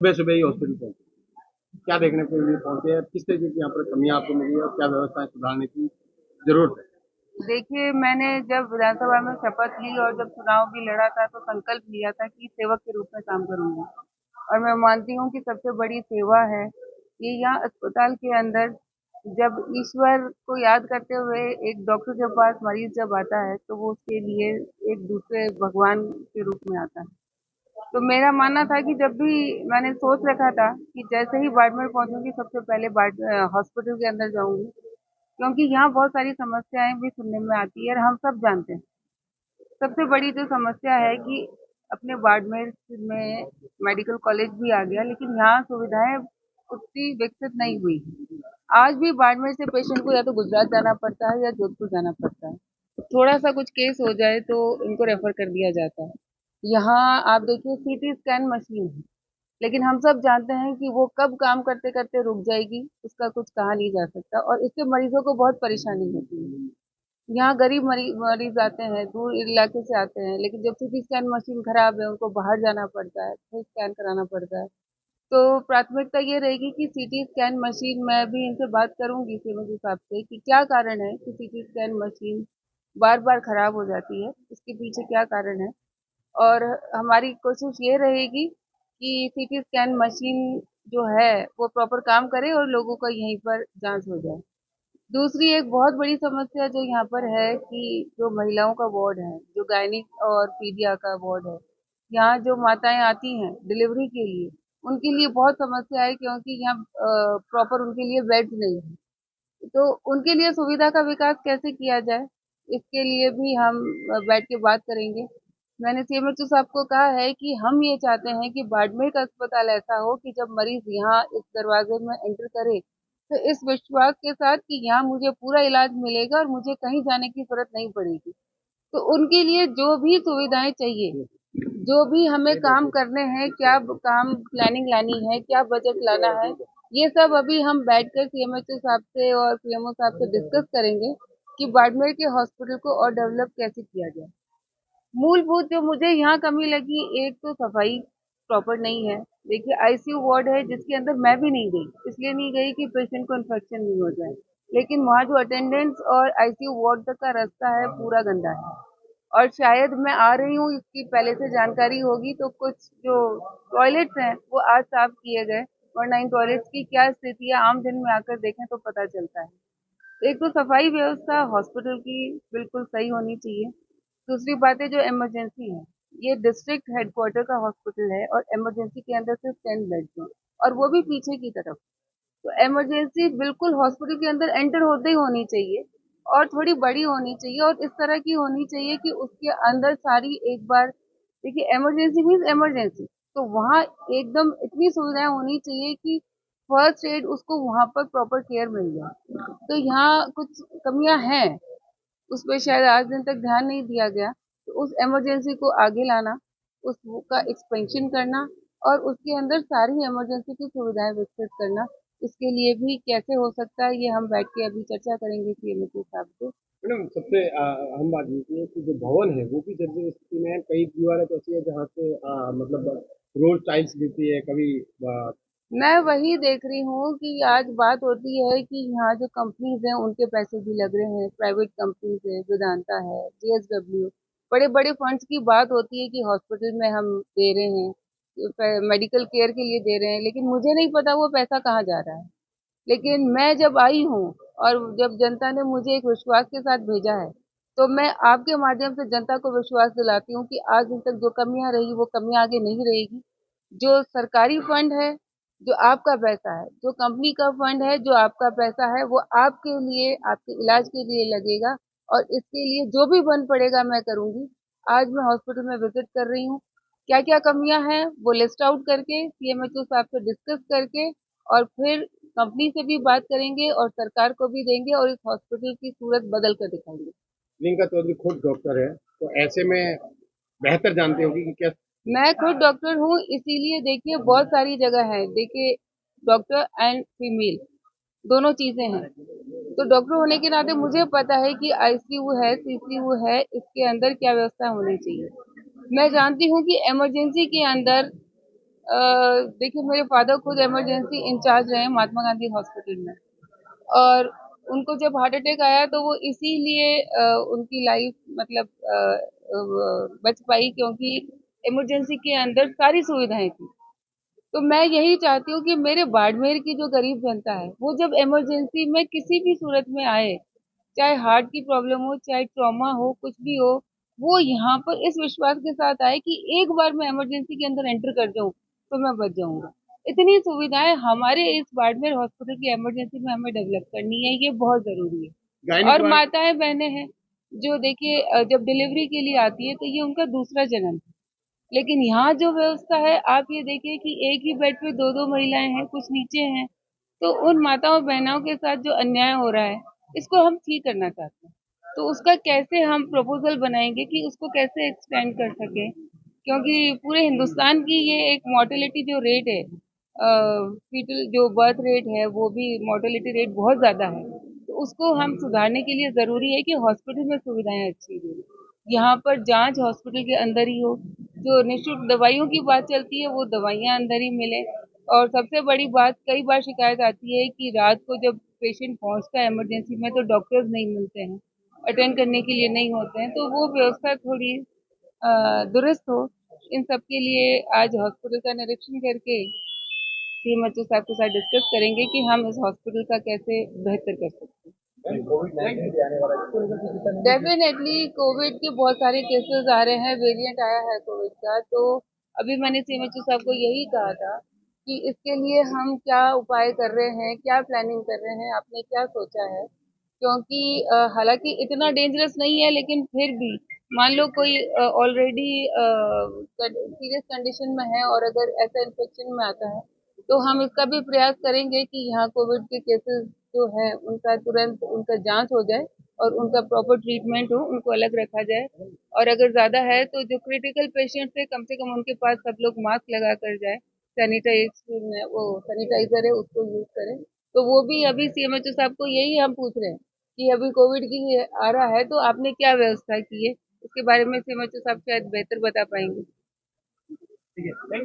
सुबह सुबह ही हॉस्पिटल पहुंचे, क्या देखने के लिए पहुंचे हैं, किस तरीके की यहाँ पर कमियां आपको मिली है और क्या व्यवस्थाएं सुधारने की जरूरत है? देखिए, मैंने जब विधानसभा में शपथ ली और जब चुनाव भी लड़ा था तो संकल्प लिया था कि सेवक के रूप में काम करूंगी। और मैं मानती हूँ कि सबसे बड़ी सेवा है कि यहाँ अस्पताल के अंदर जब ईश्वर को याद करते हुए एक डॉक्टर के पास मरीज जब आता है तो वो उसके लिए एक दूसरे भगवान के रूप में आता है। तो मेरा मानना था कि जब भी मैंने सोच रखा था कि जैसे ही बाड़मेर पहुंचूंगी सबसे पहले हॉस्पिटल के अंदर जाऊंगी, क्योंकि यहाँ बहुत सारी समस्याएं भी सुनने में आती है और हम सब जानते हैं। सबसे बड़ी जो समस्या है कि अपने बाड़मेर में मेडिकल कॉलेज भी आ गया, लेकिन यहाँ सुविधाएं उतनी विकसित नहीं हुई। आज भी बाड़मेर से पेशेंट को या तो गुजरात जाना पड़ता है या जोधपुर जाना पड़ता है। थोड़ा सा कुछ केस हो जाए तो इनको रेफर कर दिया जाता है। यहाँ आप देखिए सीटी स्कैन मशीन है, लेकिन हम सब जानते हैं कि वो कब काम करते करते रुक जाएगी, उसका कुछ कहा नहीं जा सकता और इससे मरीजों को बहुत परेशानी होती है। यहाँ गरीब मरीज आते हैं, दूर इलाके से आते हैं, लेकिन जब सीटी स्कैन मशीन खराब है उनको बाहर जाना पड़ता है, फिर स्कैन कराना पड़ता है। तो प्राथमिकता ये रहेगी कि सीटी स्कैन मशीन, मैं भी इनसे बात करूंगी सीएमओ साहब से कि क्या कारण है कि सीटी स्कैन मशीन बार बार खराब हो जाती है, इसके पीछे क्या कारण है। और हमारी कोशिश ये रहेगी कि सीटी स्कैन मशीन जो है वो प्रॉपर काम करे और लोगों का यहीं पर जांच हो जाए। दूसरी एक बहुत बड़ी समस्या जो यहाँ पर है कि जो महिलाओं का वार्ड है, जो गायनिक और पीडिया का वार्ड है, यहाँ जो माताएं आती हैं डिलीवरी के लिए, उनके लिए बहुत समस्या है क्योंकि यहाँ प्रॉपर उनके लिए बेड्स नहीं है। तो उनके लिए सुविधा का विकास कैसे किया जाए, इसके लिए भी हम बैठ के बात करेंगे। मैंने सीएमएचओ साहब को कहा है कि हम ये चाहते हैं कि बाड़मेर का अस्पताल ऐसा हो कि जब मरीज यहाँ इस दरवाजे में एंटर करे तो इस विश्वास के साथ कि यहाँ मुझे पूरा इलाज मिलेगा और मुझे कहीं जाने की जरूरत नहीं पड़ेगी। तो उनके लिए जो भी सुविधाएं चाहिए, जो भी हमें काम करने हैं, क्या काम प्लानिंग लानी है, क्या बजट लाना है, ये सब अभी हम बैठकर सीएमएचओ साहब से और पीएमओ साहब से डिस्कस करेंगे कि बाड़मेर के हॉस्पिटल को और डेवलप कैसे किया जाए। मूलभूत जो मुझे यहाँ कमी लगी, एक तो सफाई प्रॉपर नहीं है। देखिए आईसीयू वार्ड है जिसके अंदर मैं भी नहीं गई, इसलिए नहीं गई कि पेशेंट को इन्फेक्शन नहीं हो जाए, लेकिन वहाँ जो अटेंडेंट्स और आईसीयू वार्ड तक का रास्ता है पूरा गंदा है। और शायद मैं आ रही हूँ इसकी पहले से जानकारी होगी तो कुछ जो टॉयलेट्स हैं वो आज साफ किए गए, वरना इन टॉयलेट्स की क्या स्थिति है आम दिन में आकर देखें तो पता चलता है। एक तो सफाई व्यवस्था हॉस्पिटल की बिल्कुल सही होनी चाहिए। दूसरी बात है जो इमरजेंसी है, ये डिस्ट्रिक्ट हेडक्वार्टर का हॉस्पिटल है और इमरजेंसी के अंदर सिर्फ 10 बेड्स हैं और वो भी पीछे की तरफ। तो इमरजेंसी बिल्कुल हॉस्पिटल के अंदर एंटर होते ही होनी चाहिए और थोड़ी बड़ी होनी चाहिए और इस तरह की होनी चाहिए कि उसके अंदर सारी एक बार, देखिए इमरजेंसी मीन्स इमरजेंसी, तो वहाँ एकदम इतनी सुविधाएं होनी चाहिए कि फर्स्ट एड उसको वहाँ पर प्रॉपर केयर मिल जाए। तो यहाँ कुछ कमियां हैं, उस पे शायद आज दिन तक ध्यान नहीं दिया गया। तो उस इमरजेंसी को आगे लाना, उसका एक्सपेंशन करना और उसके अंदर सारी इमरजेंसी की सुविधाएं विकसित करना, इसके लिए भी कैसे हो सकता है ये हम बैठ के अभी चर्चा करेंगे सीएमओ के साहब से। मैडम, सबसे अहम बात ये है कि जो भवन है वो भी जर्जर स्थिति में है। कई दीवारें तो ऐसी है जहाँ से मतलब रोज टाइल्स गिरती है, कभी मैं वही देख रही हूँ कि आज बात होती है कि यहाँ जो कंपनीज हैं उनके पैसे भी लग रहे हैं, प्राइवेट कंपनीज है, वेदांता है, जेएसडब्ल्यू, बड़े बड़े फंड्स की बात होती है कि हॉस्पिटल में हम दे रहे हैं, मेडिकल केयर के लिए दे रहे हैं, लेकिन मुझे नहीं पता वो पैसा कहाँ जा रहा है। लेकिन मैं जब आई हूँ और जब जनता ने मुझे एक विश्वास के साथ भेजा है, तो मैं आपके माध्यम से जनता को विश्वास दिलाती हूँ कि आज दिन तक जो कमियां रही वो कमियां आगे नहीं रहेगी। जो सरकारी फंड है, जो आपका पैसा है, जो कंपनी का फंड है, जो आपका पैसा है, वो आपके लिए, आपके इलाज के लिए लगेगा और इसके लिए जो भी बन पड़ेगा मैं करूंगी। आज मैं हॉस्पिटल में विजिट कर रही हूँ, क्या क्या कमियां हैं वो लिस्ट आउट करके सीएमएचओ साहब से डिस्कस करके और फिर कंपनी से भी बात करेंगे और सरकार को भी देंगे और इस हॉस्पिटल की सूरत बदल कर दिखाएंगे। प्रियंका चौधरी खुद डॉक्टर है, तो ऐसे में बेहतर जानते होगी कि क्या। मैं खुद डॉक्टर हूँ, इसीलिए देखिए बहुत सारी जगह है, देखिए डॉक्टर एंड फीमेल दोनों चीजें हैं। तो डॉक्टर होने के नाते मुझे पता है कि आईसीयू है, सीसीयू है, इसके अंदर क्या व्यवस्था होनी चाहिए। मैं जानती हूँ कि इमरजेंसी के अंदर देखिए, मेरे फादर खुद इमरजेंसी इंचार्ज रहे हैं महात्मा गांधी हॉस्पिटल में। और उनको जब हार्ट अटैक आया तो वो इसीलिए उनकी लाइफ मतलब बच पाई, क्योंकि इमरजेंसी के अंदर सारी सुविधाएं थी। तो मैं यही चाहती हूँ कि मेरे बाड़मेर की जो गरीब जनता है, वो जब इमरजेंसी में किसी भी सूरत में आए, चाहे हार्ट की प्रॉब्लम हो, चाहे ट्रॉमा हो, कुछ भी हो, वो यहाँ पर इस विश्वास के साथ आए कि एक बार मैं इमरजेंसी के अंदर एंटर कर जाऊं तो मैं बच जाऊंगा। इतनी सुविधाएं हमारे इस बाड़मेर हॉस्पिटल की इमरजेंसी में हमें डेवलप करनी है, ये बहुत जरूरी है। गायनिक और वार्ड। माताएं बहनें हैं जो देखिए जब डिलीवरी के लिए आती है तो ये उनका दूसरा जन्म है। लेकिन यहाँ जो व्यवस्था है, आप ये देखिए कि एक ही बेड पे दो दो महिलाएं हैं, कुछ नीचे हैं। तो उन माताओं बहनों के साथ जो अन्याय हो रहा है, इसको हम ठीक करना चाहते हैं। तो उसका कैसे हम प्रपोजल बनाएंगे कि उसको कैसे एक्सटेंड कर सके, क्योंकि पूरे हिंदुस्तान की ये एक मोर्टेलिटी जो रेट है, फीटल जो बर्थ रेट है, वो भी मोर्टेलिटी रेट बहुत ज्यादा है। तो उसको हम सुधारने के लिए जरूरी है कि हॉस्पिटल में सुविधाएं अच्छी दें। यहाँ पर जांच हॉस्पिटल के अंदर ही हो, जो निःशुल्क दवाइयों की बात चलती है वो दवाइयाँ अंदर ही मिले। और सबसे बड़ी बात, कई बार शिकायत आती है कि रात को जब पेशेंट पहुंचता है इमरजेंसी में तो डॉक्टर्स नहीं मिलते हैं, अटेंड करने के लिए नहीं होते हैं, तो वो व्यवस्था थोड़ी दुरुस्त हो। इन सब के लिए आज हॉस्पिटल का निरीक्षण करके सीएमएचओ साहब के साथ डिस्कस करेंगे कि हम इस हॉस्पिटल का कैसे बेहतर कर सकते हैं। डेफिनेटली कोविड के बहुत सारे केसेस आ रहे हैं, वेरिएंट आया है कोविड का। तो अभी मैंने सीएमएचओ साहब को यही कहा था कि इसके लिए हम क्या उपाय कर रहे हैं, क्या प्लानिंग कर रहे हैं, आपने क्या सोचा है। क्योंकि हालांकि इतना डेंजरस नहीं है, लेकिन फिर भी मान लो कोई ऑलरेडी सीरियस कंडीशन में है और अगर ऐसा इन्फेक्शन में आता है, तो हम इसका भी प्रयास करेंगे कि यहाँ कोविड के केसेस जो है उनका तुरंत उनका जांच हो जाए और उनका प्रॉपर ट्रीटमेंट हो, उनको अलग रखा जाए। और अगर ज्यादा है तो जो क्रिटिकल पेशेंट्स है, कम से कम उनके पास सब लोग मास्क लगा कर जाए, सैनिटाइजर है उसको यूज करें। तो वो भी अभी सीएमएचओ साहब को यही हम पूछ रहे हैं कि अभी कोविड की आ रहा है तो आपने क्या व्यवस्था की है, इसके बारे में सीएमएचओ साहब शायद बेहतर बता पाएंगे। ठीक है, थैंक यू।